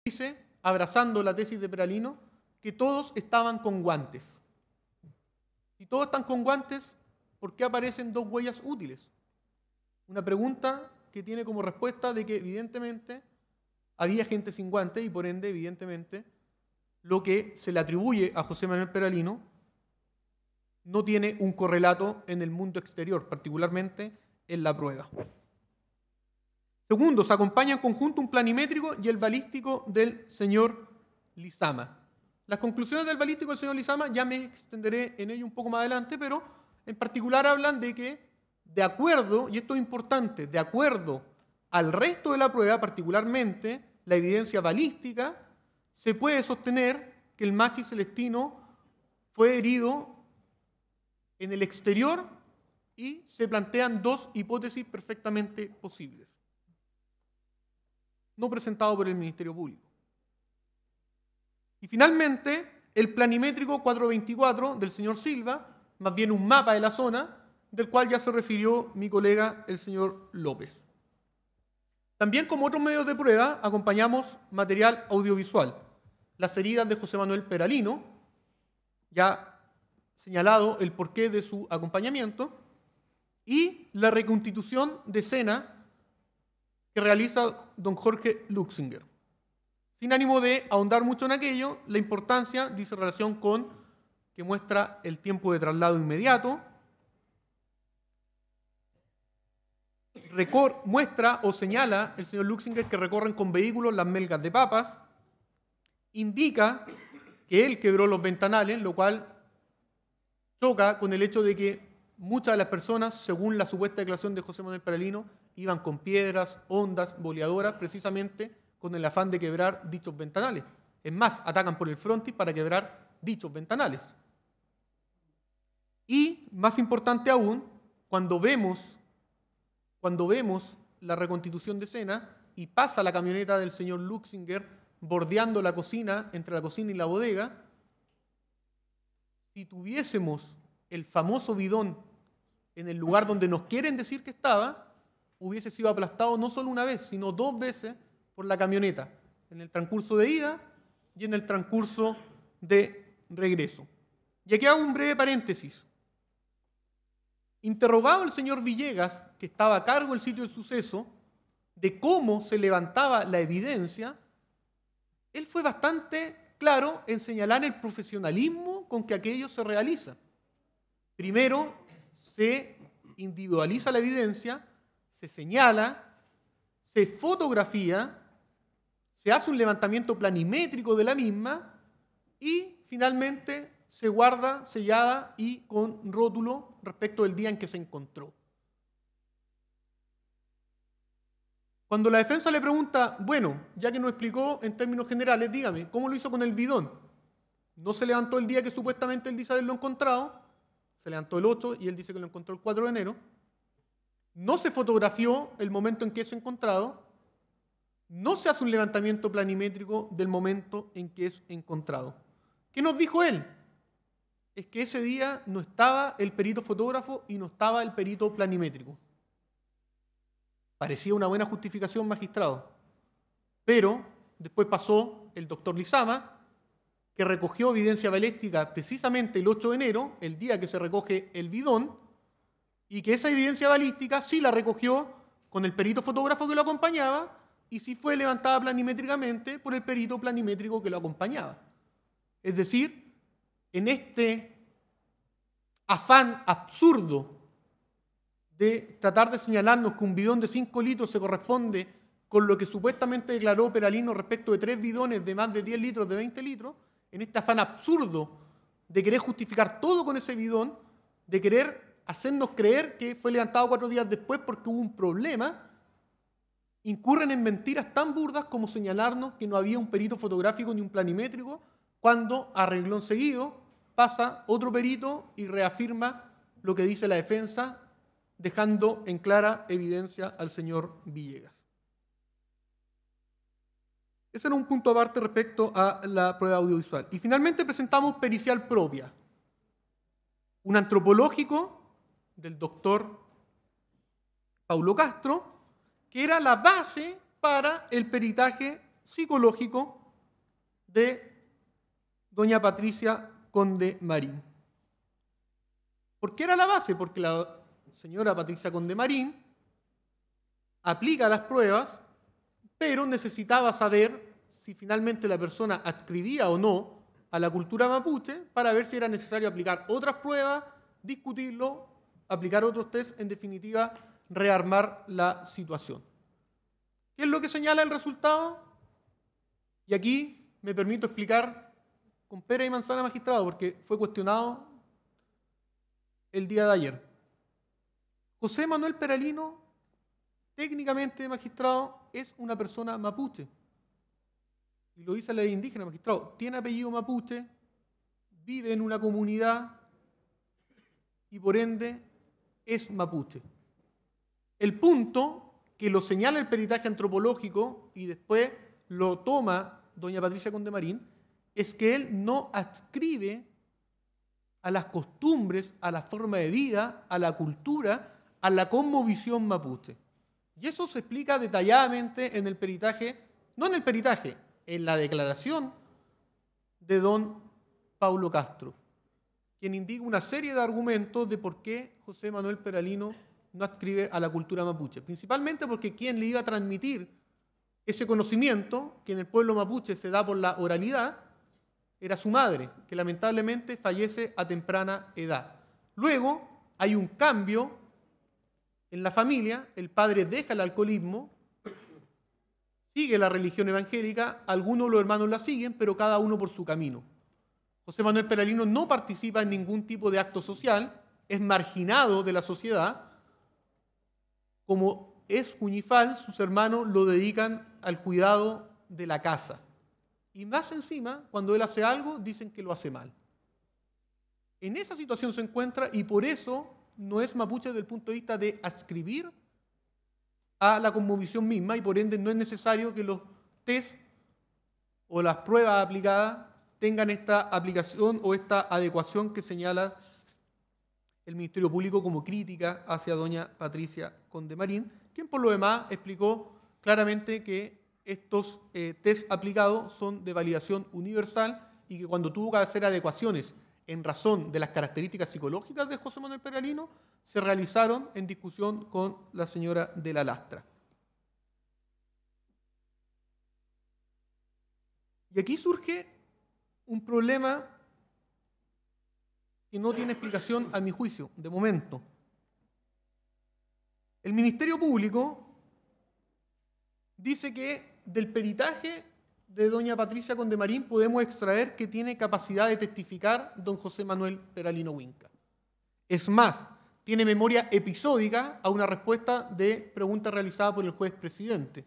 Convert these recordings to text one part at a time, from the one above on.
dice, abrazando la tesis de Peralino, que todos estaban con guantes. Si todos están con guantes, ¿por qué aparecen dos huellas útiles? Una pregunta que tiene como respuesta de que evidentemente había gente sin guantes y por ende, evidentemente, lo que se le atribuye a José Manuel Peralino no tiene un correlato en el mundo exterior, particularmente en la prueba. Segundo, se acompaña en conjunto un planimétrico y el balístico del señor Lizama. Las conclusiones del balístico del señor Lizama ya me extenderé en ello un poco más adelante, pero en particular hablan de que, de acuerdo, y esto es importante, de acuerdo al resto de la prueba, particularmente la evidencia balística, se puede sostener que el Machis Celestino fue herido en el exterior y se plantean dos hipótesis perfectamente posibles, no presentado por el Ministerio Público. Y finalmente, el planimétrico 424 del señor Silva, más bien un mapa de la zona, del cual ya se refirió mi colega el señor López. También, como otros medios de prueba, acompañamos material audiovisual. Las heridas de José Manuel Peralino, ya señalado el porqué de su acompañamiento, y la reconstitución de escena que realiza don Jorge Luxinger. Sin ánimo de ahondar mucho en aquello, la importancia dice relación con que muestra el tiempo de traslado inmediato, muestra o señala el señor Luxinger que recorren con vehículos las melgas de papas, indica que él quebró los ventanales, lo cual choca con el hecho de que muchas de las personas, según la supuesta declaración de José Manuel Peralino, iban con piedras, hondas, boleadoras, precisamente con el afán de quebrar dichos ventanales. Es más, atacan por el frontis para quebrar dichos ventanales. Y, más importante aún, cuando vemos la reconstitución de escena y pasa la camioneta del señor Luxinger bordeando la cocina, entre la cocina y la bodega, si tuviésemos el famoso bidón en el lugar donde nos quieren decir que estaba, hubiese sido aplastado no solo una vez, sino dos veces por la camioneta, en el transcurso de ida y en el transcurso de regreso. Y aquí hago un breve paréntesis. Interrogado el señor Villegas, que estaba a cargo del sitio del suceso, de cómo se levantaba la evidencia, él fue bastante claro en señalar el profesionalismo con que aquello se realiza. Primero, se individualiza la evidencia, se señala, se fotografía, se hace un levantamiento planimétrico de la misma y finalmente se guarda sellada y con rótulo respecto del día en que se encontró. Cuando la defensa le pregunta, bueno, ya que nos explicó en términos generales, dígame, ¿cómo lo hizo con el bidón? No se levantó el día que supuestamente él dice haberlo encontrado, se levantó el 8 y él dice que lo encontró el 4 de enero. No se fotografió el momento en que es encontrado, no se hace un levantamiento planimétrico del momento en que es encontrado. ¿Qué nos dijo él? Es que ese día no estaba el perito fotógrafo y no estaba el perito planimétrico. Parecía una buena justificación, magistrado. Pero después pasó el doctor Lizama, que recogió evidencia balística precisamente el 8 de enero, el día que se recoge el bidón, y que esa evidencia balística sí la recogió con el perito fotógrafo que lo acompañaba y sí fue levantada planimétricamente por el perito planimétrico que lo acompañaba. Es decir, en este afán absurdo de tratar de señalarnos que un bidón de 5 litros se corresponde con lo que supuestamente declaró Peralino respecto de 3 bidones de más de 10 litros, de 20 litros, en este afán absurdo de querer justificar todo con ese bidón, de querer hacernos creer que fue levantado 4 días después porque hubo un problema, incurren en mentiras tan burdas como señalarnos que no había un perito fotográfico ni un planimétrico, cuando a renglón seguido pasa otro perito y reafirma lo que dice la defensa, dejando en clara evidencia al señor Villegas. Ese era un punto aparte respecto a la prueba audiovisual. Y finalmente presentamos pericial propia, un antropológico del doctor Paulo Castro, que era la base para el peritaje psicológico de doña Patricia Conde Marín. ¿Por qué era la base? Porque la señora Patricia Conde Marín aplica las pruebas, pero necesitaba saber si finalmente la persona adscribía o no a la cultura mapuche para ver si era necesario aplicar otras pruebas, discutirlo, aplicar otros test, en definitiva, rearmar la situación. ¿Qué es lo que señala el resultado? Y aquí me permito explicar con pera y manzana, magistrado, porque fue cuestionado el día de ayer. José Manuel Peralino, técnicamente, magistrado, es una persona mapuche. Y lo dice la ley indígena, magistrado. Tiene apellido mapuche, vive en una comunidad y por ende es mapuche. El punto que lo señala el peritaje antropológico y después lo toma doña Patricia Conde Marín es que él no adscribe a las costumbres, a la forma de vida, a la cultura, a la cosmovisión mapuche. Y eso se explica detalladamente en el peritaje, no en el peritaje, en la declaración de don Paulo Castro, quien indica una serie de argumentos de por qué José Manuel Peralino no adscribe a la cultura mapuche. Principalmente porque quien le iba a transmitir ese conocimiento, que en el pueblo mapuche se da por la oralidad, era su madre, que lamentablemente fallece a temprana edad. Luego hay un cambio en la familia, el padre deja el alcoholismo, sigue la religión evangélica, algunos de los hermanos la siguen, pero cada uno por su camino. José Manuel Peralino no participa en ningún tipo de acto social, es marginado de la sociedad. Como es cuñifal, sus hermanos lo dedican al cuidado de la casa. Y más encima, cuando él hace algo, dicen que lo hace mal. En esa situación se encuentra y por eso no es mapuche desde el punto de vista de adscribir a la cosmovisión misma y por ende no es necesario que los test o las pruebas aplicadas tengan esta aplicación o esta adecuación que señala el Ministerio Público como crítica hacia doña Patricia Conde Marín, quien por lo demás explicó claramente que estos test aplicados son de validación universal y que cuando tuvo que hacer adecuaciones en razón de las características psicológicas de José Manuel Peralino, se realizaron en discusión con la señora de la Lastra. Y aquí surge un problema que no tiene explicación a mi juicio, de momento. El Ministerio Público dice que del peritaje de doña Patricia Conde Marín podemos extraer que tiene capacidad de testificar don José Manuel Peralino Huinca. Es más, tiene memoria episódica a una respuesta de pregunta realizada por el juez presidente.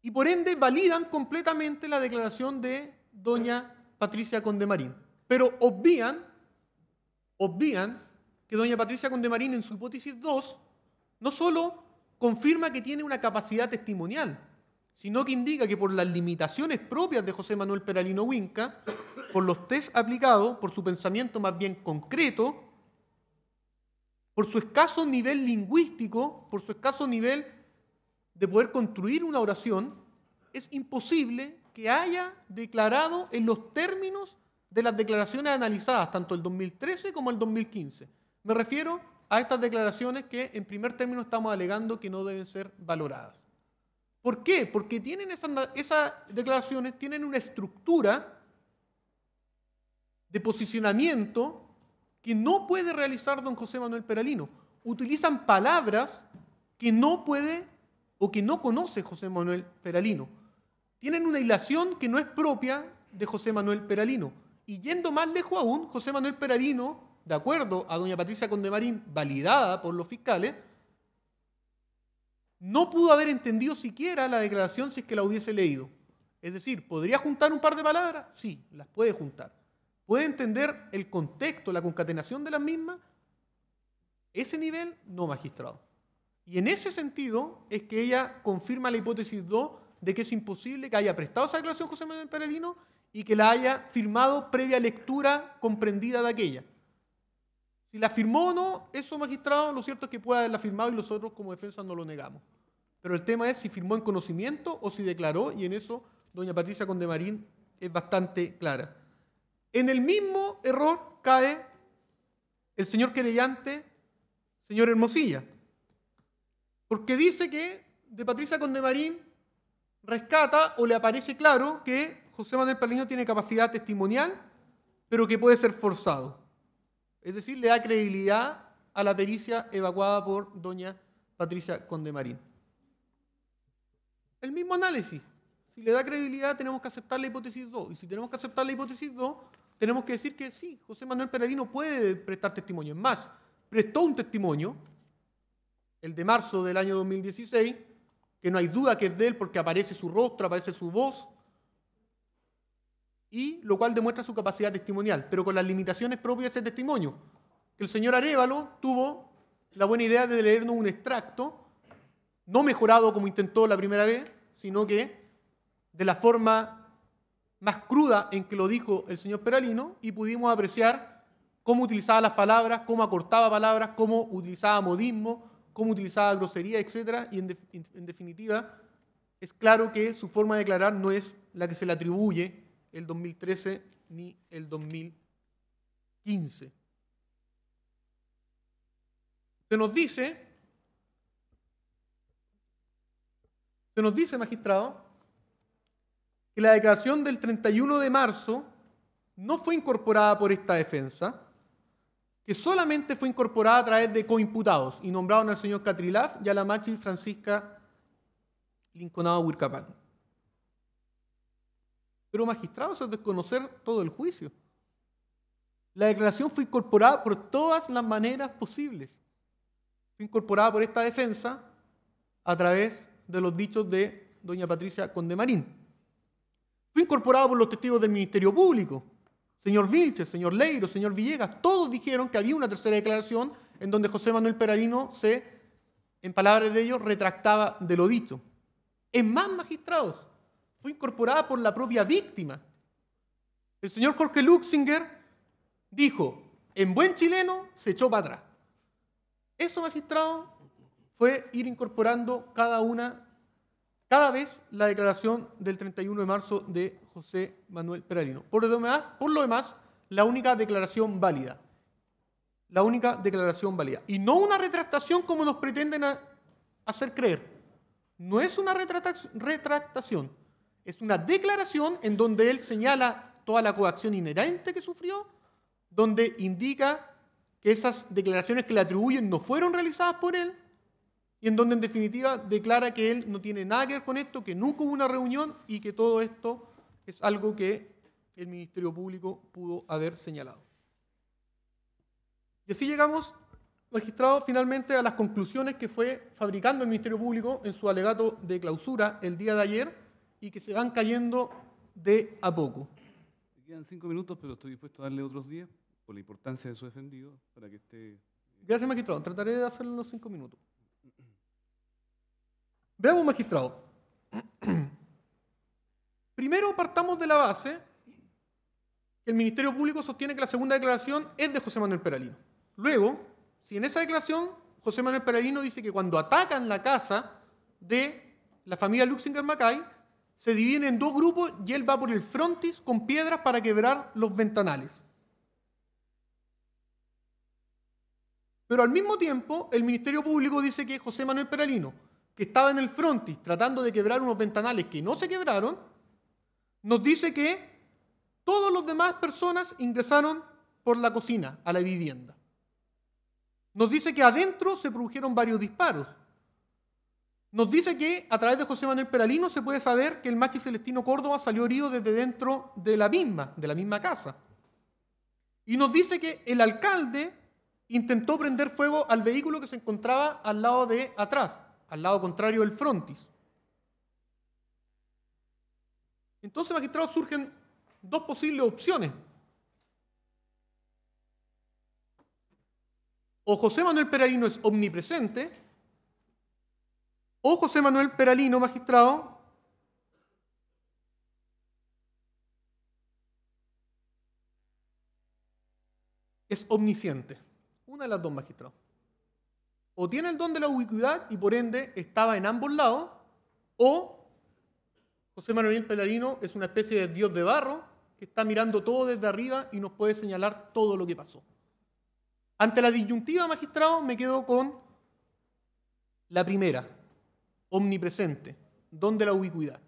Y por ende validan completamente la declaración de doña Patricia Conde Marín. Pero obvían que doña Patricia Conde Marín en su hipótesis 2 no solo confirma que tiene una capacidad testimonial, sino que indica que por las limitaciones propias de José Manuel Peralino Huinca, por los test aplicados, por su pensamiento más bien concreto, por su escaso nivel lingüístico, por su escaso nivel de poder construir una oración, es imposible que haya declarado en los términos de las declaraciones analizadas, tanto el 2013 como el 2015. Me refiero a estas declaraciones que en primer término estamos alegando que no deben ser valoradas. ¿Por qué? Porque tienen esas declaraciones tienen una estructura de posicionamiento que no puede realizar don José Manuel Peralino. Utilizan palabras que no puede o que no conoce José Manuel Peralino. Tienen una hilación que no es propia de José Manuel Peralino. Y yendo más lejos aún, José Manuel Peralino, de acuerdo a doña Patricia Conde Marín, validada por los fiscales, no pudo haber entendido siquiera la declaración si es que la hubiese leído. Es decir, ¿podría juntar un par de palabras? Sí, las puede juntar. ¿Puede entender el contexto, la concatenación de las mismas? Ese nivel, no, magistrado. Y en ese sentido es que ella confirma la hipótesis 2 de que es imposible que haya prestado esa declaración José Manuel Peralino y que la haya firmado previa lectura comprendida de aquella. Si la firmó o no, eso, magistrado, lo cierto es que puede haberla firmado y nosotros como defensa no lo negamos. pero el tema es si firmó en conocimiento o si declaró, y en eso doña Patricia Condemarín es bastante clara. En el mismo error cae el señor querellante, señor Hermosilla, porque dice que de Patricia Condemarín rescata o le aparece claro que José Manuel Peralino tiene capacidad testimonial, pero que puede ser forzado. Es decir, le da credibilidad a la pericia evacuada por doña Patricia Condemarín. El mismo análisis. Si le da credibilidad, tenemos que aceptar la hipótesis 2. Y si tenemos que aceptar la hipótesis 2, tenemos que decir que sí, José Manuel Peralino puede prestar testimonio. Es más, prestó un testimonio, el de marzo del año 2016, que no hay duda que es de él porque aparece su rostro, aparece su voz, y lo cual demuestra su capacidad testimonial, pero con las limitaciones propias de ese testimonio. Que el señor Arévalo tuvo la buena idea de leernos un extracto, no mejorado como intentó la primera vez, sino que de la forma más cruda en que lo dijo el señor Peralino, y pudimos apreciar cómo utilizaba las palabras, cómo acortaba palabras, cómo utilizaba modismo, cómo utilizaba grosería, etc. Y en definitiva, es claro que su forma de declarar no es la que se le atribuye el 2013 ni el 2015. Se nos dice, magistrado, que la declaración del 31 de marzo no fue incorporada por esta defensa, que solamente fue incorporada a través de coimputados y nombraron al señor Catrilaf y a la machi Francisca Linconado Huircapán. Pero, magistrado, eso es desconocer todo el juicio. La declaración fue incorporada por todas las maneras posibles. Fue incorporada por esta defensa a través de los dichos de doña Patricia Condemarín. Fue incorporada por los testigos del Ministerio Público, señor Vilches, señor Leiro, señor Villegas. Todos dijeron que había una tercera declaración en donde José Manuel Peralino en palabras de ellos, retractaba de lo dicho. En más, magistrados, fue incorporada por la propia víctima. El señor Jorge Luxinger dijo, en buen chileno, se echó para atrás. Eso, magistrado, fue ir incorporando cada vez la declaración del 31 de marzo de José Manuel Peralino. Por lo demás, la única declaración válida. La única declaración válida. Y no una retractación como nos pretenden hacer creer. No es una retractación. Es una declaración en donde él señala toda la coacción inherente que sufrió, donde indica que esas declaraciones que le atribuyen no fueron realizadas por él, y en donde en definitiva declara que él no tiene nada que ver con esto, que nunca hubo una reunión y que todo esto es algo que el Ministerio Público pudo haber señalado. Y así llegamos, magistrado, finalmente a las conclusiones que fue fabricando el Ministerio Público en su alegato de clausura el día de ayer y que se van cayendo de a poco. Me quedan 5 minutos, pero estoy dispuesto a darle otros 10 por la importancia de su defendido para que esté... Gracias, magistrado. Trataré de hacerlo en los 5 minutos. Veamos, magistrado. Primero partamos de la base que el Ministerio Público sostiene que la segunda declaración es de José Manuel Peralino. Luego, si en esa declaración José Manuel Peralino dice que cuando atacan la casa de la familia Luxinger Macay, se dividen en dos grupos y él va por el frontis con piedras para quebrar los ventanales. Pero al mismo tiempo, el Ministerio Público dice que José Manuel Peralino, que estaba en el frontis tratando de quebrar unos ventanales que no se quebraron, nos dice que todas las demás personas ingresaron por la cocina a la vivienda. Nos dice que adentro se produjeron varios disparos. Nos dice que a través de José Manuel Peralino se puede saber que el machi Celestino Córdoba salió herido desde dentro de la misma casa. Y nos dice que el alcalde intentó prender fuego al vehículo que se encontraba al lado de atrás, al lado contrario del frontis. Entonces, magistrados, surgen dos posibles opciones. O José Manuel Peralino es omnipresente, o José Manuel Peralino, magistrado, es omnisciente. Una de las dos, magistrado. o tiene el don de la ubicuidad y por ende estaba en ambos lados, o José Manuel Peralino es una especie de dios de barro que está mirando todo desde arriba y nos puede señalar todo lo que pasó. Ante la disyuntiva, magistrado, me quedo con la primera, omnipresente, don de la ubicuidad.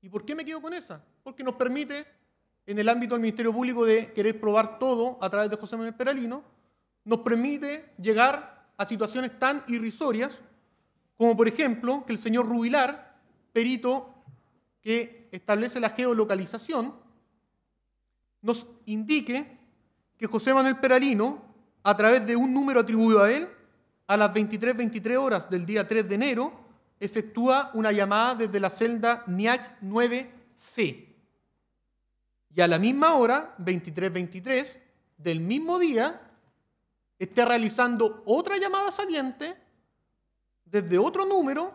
¿Y por qué me quedo con esa? Porque nos permite, en el ámbito del Ministerio Público de querer probar todo a través de José Manuel Peralino, nos permite llegar a situaciones tan irrisorias como, por ejemplo, que el señor Rubilar, perito que establece la geolocalización, nos indique que José Manuel Peralino, a través de un número atribuido a él, a las 23:23 horas del día 3 de enero, efectúa una llamada desde la celda NIAC 9C. Y a la misma hora, 23:23 del mismo día, esté realizando otra llamada saliente desde otro número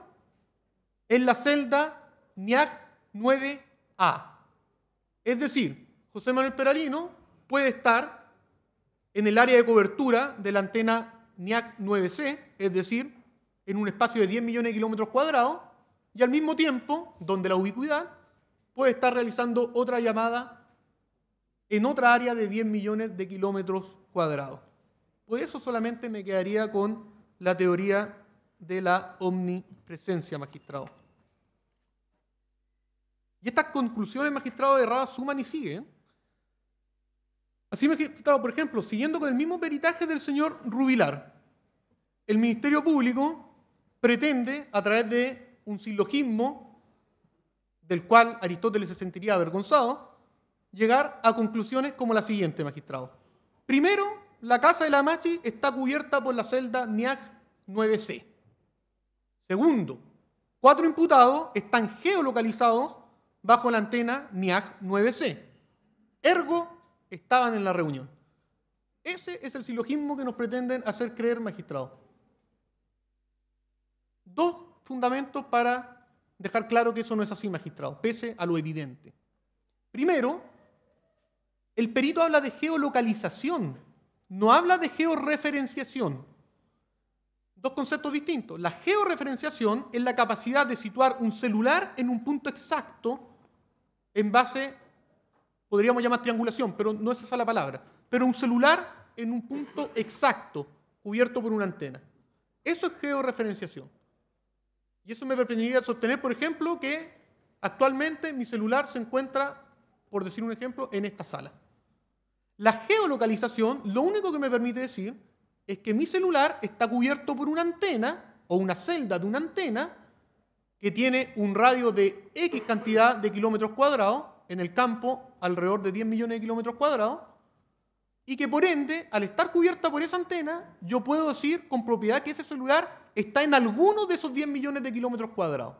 en la celda NIAC 9A. Es decir, José Manuel Peralino puede estar en el área de cobertura de la antena NIAC 9C, es decir, en un espacio de 10 millones de kilómetros cuadrados, y al mismo tiempo, donde la ubicuidad puede estar realizando otra llamada en otra área de 10 millones de kilómetros cuadrados. Por eso solamente me quedaría con la teoría de la omnipresencia, magistrado. Y estas conclusiones, magistrado, de Rada suman y siguen. Así, magistrado, por ejemplo, siguiendo con el mismo peritaje del señor Rubilar, el Ministerio Público pretende, a través de un silogismo del cual Aristóteles se sentiría avergonzado, llegar a conclusiones como la siguiente, magistrado. Primero, la casa de la Machi está cubierta por la celda NIAC 9C. Segundo, 4 imputados están geolocalizados bajo la antena NIAC 9C. Ergo, estaban en la reunión. Ese es el silogismo que nos pretenden hacer creer, magistrado. 2 fundamentos para dejar claro que eso no es así, magistrado, pese a lo evidente. Primero, el perito habla de geolocalización, no habla de georreferenciación. 2 conceptos distintos. La georreferenciación es la capacidad de situar un celular en un punto exacto en base, podríamos llamar triangulación, pero no es esa la palabra, pero un celular en un punto exacto, cubierto por una antena. Eso es georreferenciación. Y eso me permitiría sostener, por ejemplo, que actualmente mi celular se encuentra, por decir un ejemplo, en esta sala. La geolocalización, lo único que me permite decir es que mi celular está cubierto por una antena o una celda de una antena que tiene un radio de X cantidad de kilómetros cuadrados, en el campo alrededor de 10 millones de kilómetros cuadrados, y que por ende, al estar cubierta por esa antena, yo puedo decir con propiedad que ese celular está en alguno de esos 10 millones de kilómetros cuadrados.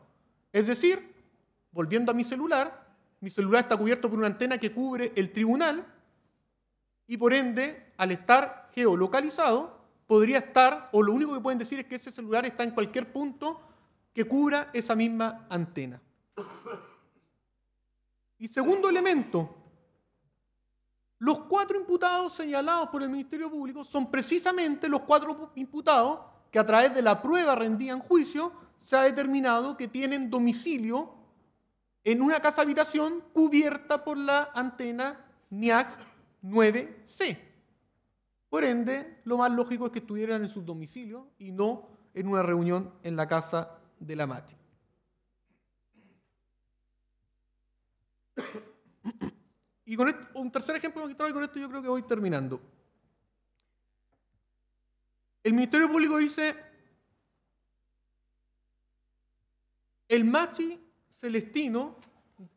Es decir, volviendo a mi celular está cubierto por una antena que cubre el tribunal y por ende, al estar geolocalizado, podría estar, o lo único que pueden decir es que ese celular está en cualquier punto que cubra esa misma antena. Y segundo elemento, los 4 imputados señalados por el Ministerio Público son precisamente los 4 imputados que a través de la prueba rendida en juicio se ha determinado que tienen domicilio en una casa habitación cubierta por la antena NIAC 9C. Por ende, lo más lógico es que estuvieran en sus domicilios y no en una reunión en la casa de la Mati. Y con esto, un tercer ejemplo, magistrado, y con esto yo creo que voy terminando. El Ministerio Público dice: el Machi Celestino,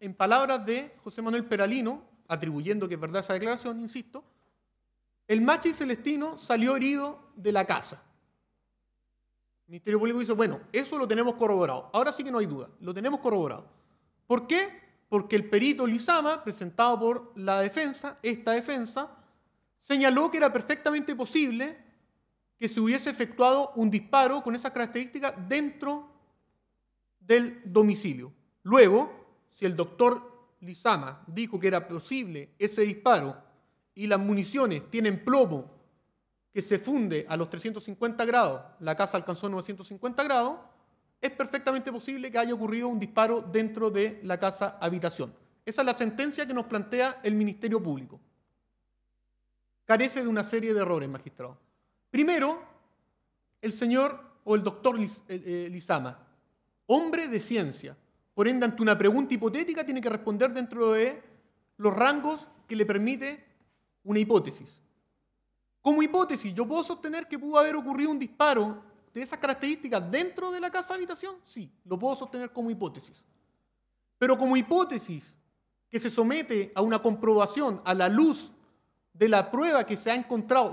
en palabras de José Manuel Peralino, atribuyendo que es verdad esa declaración, insisto, el Machi Celestino salió herido de la casa. El Ministerio Público dice: bueno, eso lo tenemos corroborado. Ahora sí que no hay duda, lo tenemos corroborado. ¿Por qué? Porque el perito Lizama, presentado por la defensa, esta defensa, señaló que era perfectamente posible que se hubiese efectuado un disparo con esas características dentro del domicilio. Luego, si el doctor Lizama dijo que era posible ese disparo y las municiones tienen plomo que se funde a los 350 grados, la casa alcanzó 950 grados, es perfectamente posible que haya ocurrido un disparo dentro de la casa habitación. Esa es la sentencia que nos plantea el Ministerio Público. Carece de una serie de errores, magistrado. Primero, el señor o el doctor Lizama, hombre de ciencia, por ende, ante una pregunta hipotética, tiene que responder dentro de los rangos que le permite una hipótesis. Como hipótesis, ¿yo puedo sostener que pudo haber ocurrido un disparo de esas características dentro de la casa habitación? Sí, lo puedo sostener como hipótesis. Pero como hipótesis que se somete a una comprobación a la luz de la prueba que se ha encontrado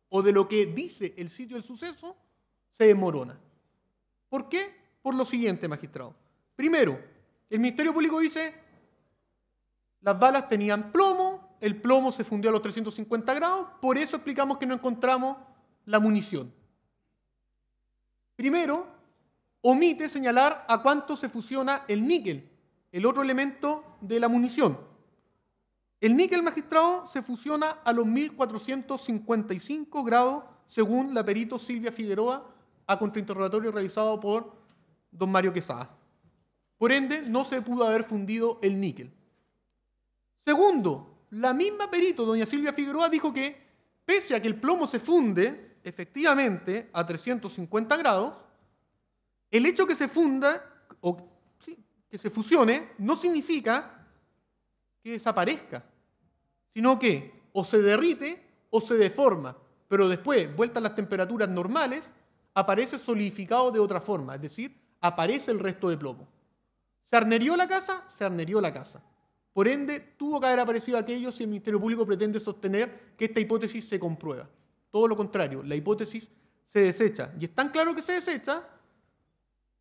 o de lo que dice el sitio del suceso, se desmorona. ¿Por qué? Por lo siguiente, magistrado. Primero, el Ministerio Público dice, las balas tenían plomo, el plomo se fundió a los 350 grados, por eso explicamos que no encontramos la munición. Primero, omite señalar a cuánto se fusiona el níquel, el otro elemento de la munición. El níquel, magistrado, se fusiona a los 1455 grados, según la perito Silvia Figueroa, a contrainterrogatorio realizado por don Mario Quesada. Por ende, no se pudo haber fundido el níquel. Segundo, la misma perito, doña Silvia Figueroa, dijo que, pese a que el plomo se funde, efectivamente, a 350 grados, el hecho que se funda, que se fusione, no significa que desaparezca, sino que o se derrite o se deforma, pero después, vueltas a las temperaturas normales, aparece solidificado de otra forma, es decir, aparece el resto de plomo. ¿Se arnerió la casa? Se arnerió la casa. Por ende, tuvo que haber aparecido aquello si el Ministerio Público pretende sostener que esta hipótesis se comprueba. Todo lo contrario, la hipótesis se desecha. Y es tan claro que se desecha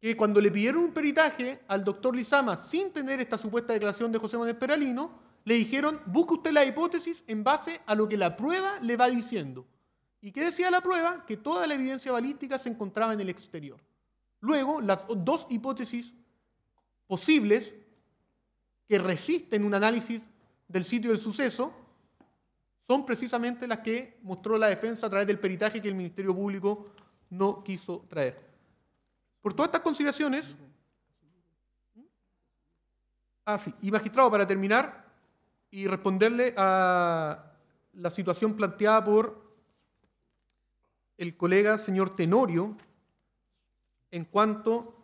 que cuando le pidieron un peritaje al doctor Lizama sin tener esta supuesta declaración de José Manuel Peralino, le dijeron, busque usted la hipótesis en base a lo que la prueba le va diciendo. ¿Y qué decía la prueba? Que toda la evidencia balística se encontraba en el exterior. Luego, las dos hipótesis posibles que resisten un análisis del sitio del suceso son precisamente las que mostró la defensa a través del peritaje que el Ministerio Público no quiso traer. Por todas estas consideraciones, y magistrado, para terminar y responderle a la situación planteada por el colega señor Tenorio en cuanto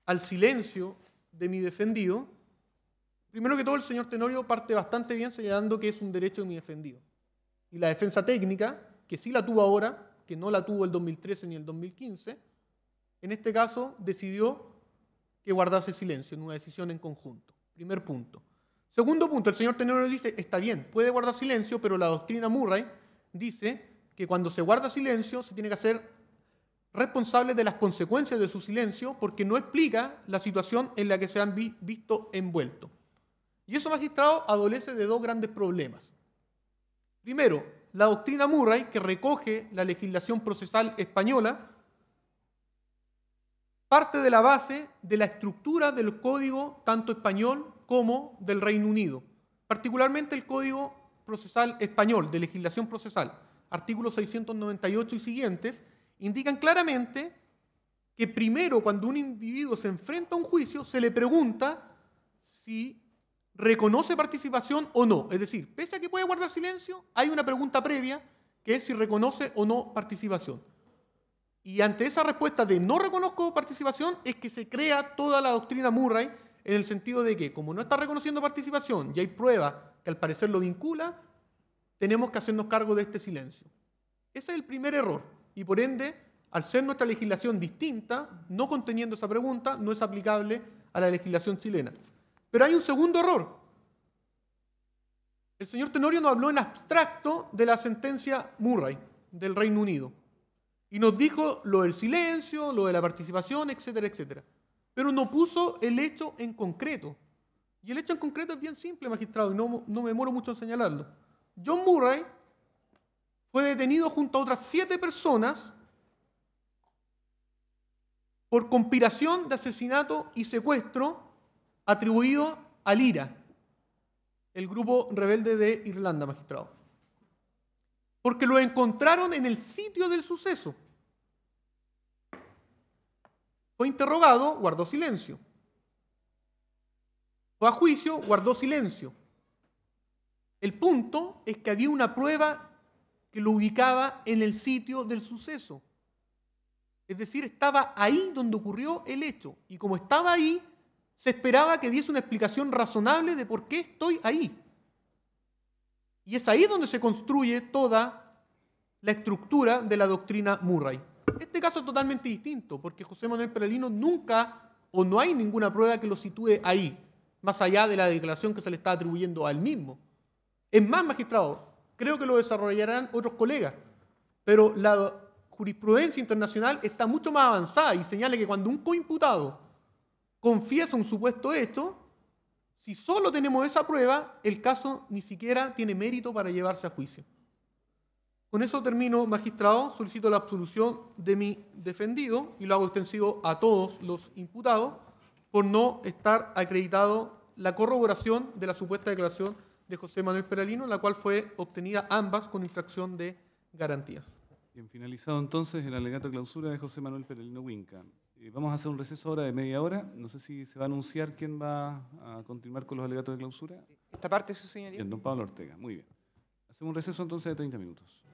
al silencio de mi defendido, primero que todo el señor Tenorio parte bastante bien señalando que es un derecho de mi defendido. Y la defensa técnica, que sí la tuvo ahora, que no la tuvo el 2013 ni el 2015, en este caso decidió que guardase silencio en una decisión en conjunto. Primer punto. Segundo punto, el señor Tenorio dice, está bien, puede guardar silencio, pero la doctrina Murray dice que cuando se guarda silencio se tiene que hacer responsable de las consecuencias de su silencio porque no explica la situación en la que se han visto envueltos. Y eso, magistrado, adolece de dos grandes problemas. Primero, la doctrina Murray, que recoge la legislación procesal española, parte de la base de la estructura del código tanto español como del Reino Unido, particularmente el Código Procesal Español, de legislación procesal, artículos 698 y siguientes, indican claramente que primero, cuando un individuo se enfrenta a un juicio, se le pregunta si reconoce participación o no. Es decir, pese a que puede guardar silencio, hay una pregunta previa que es si reconoce o no participación. Y ante esa respuesta de no reconozco participación es que se crea toda la doctrina Murray en el sentido de que, como no está reconociendo participación y hay prueba que al parecer lo vincula, tenemos que hacernos cargo de este silencio. Ese es el primer error. Y por ende, al ser nuestra legislación distinta, no conteniendo esa pregunta, no es aplicable a la legislación chilena. Pero hay un segundo error. El señor Tenorio nos habló en abstracto de la sentencia Murray del Reino Unido. Y nos dijo lo del silencio, lo de la participación, etcétera, etcétera. Pero no puso el hecho en concreto. Y el hecho en concreto es bien simple, magistrado, y no me demoro mucho en señalarlo. John Murray fue detenido junto a otras 7 personas por conspiración de asesinato y secuestro atribuido al IRA, el grupo rebelde de Irlanda, magistrado. porque lo encontraron en el sitio del suceso. Fue interrogado, guardó silencio. Fue a juicio, guardó silencio. El punto es que había una prueba que lo ubicaba en el sitio del suceso. Es decir, estaba ahí donde ocurrió el hecho. Y como estaba ahí, se esperaba que diese una explicación razonable de por qué estoy ahí. Y es ahí donde se construye toda la estructura de la doctrina Murray. Este caso es totalmente distinto, porque José Manuel Perelino nunca, o no hay ninguna prueba que lo sitúe ahí, más allá de la declaración que se le está atribuyendo a él mismo. Es más, magistrado, creo que lo desarrollarán otros colegas, pero la jurisprudencia internacional está mucho más avanzada y señala que cuando un coimputado confiesa un supuesto hecho, si solo tenemos esa prueba, el caso ni siquiera tiene mérito para llevarse a juicio. Con eso termino, magistrado. Solicito la absolución de mi defendido y lo hago extensivo a todos los imputados por no estar acreditado la corroboración de la supuesta declaración de José Manuel Perelino, la cual fue obtenida ambas con infracción de garantías. Bien, finalizado entonces el alegato de clausura de José Manuel Perelino Winca. Vamos a hacer un receso ahora de media hora. No sé si se va a anunciar quién va a continuar con los alegatos de clausura. Esta parte, su señoría. Bien, don Pablo Ortega. Muy bien. Hacemos un receso entonces de 30 minutos.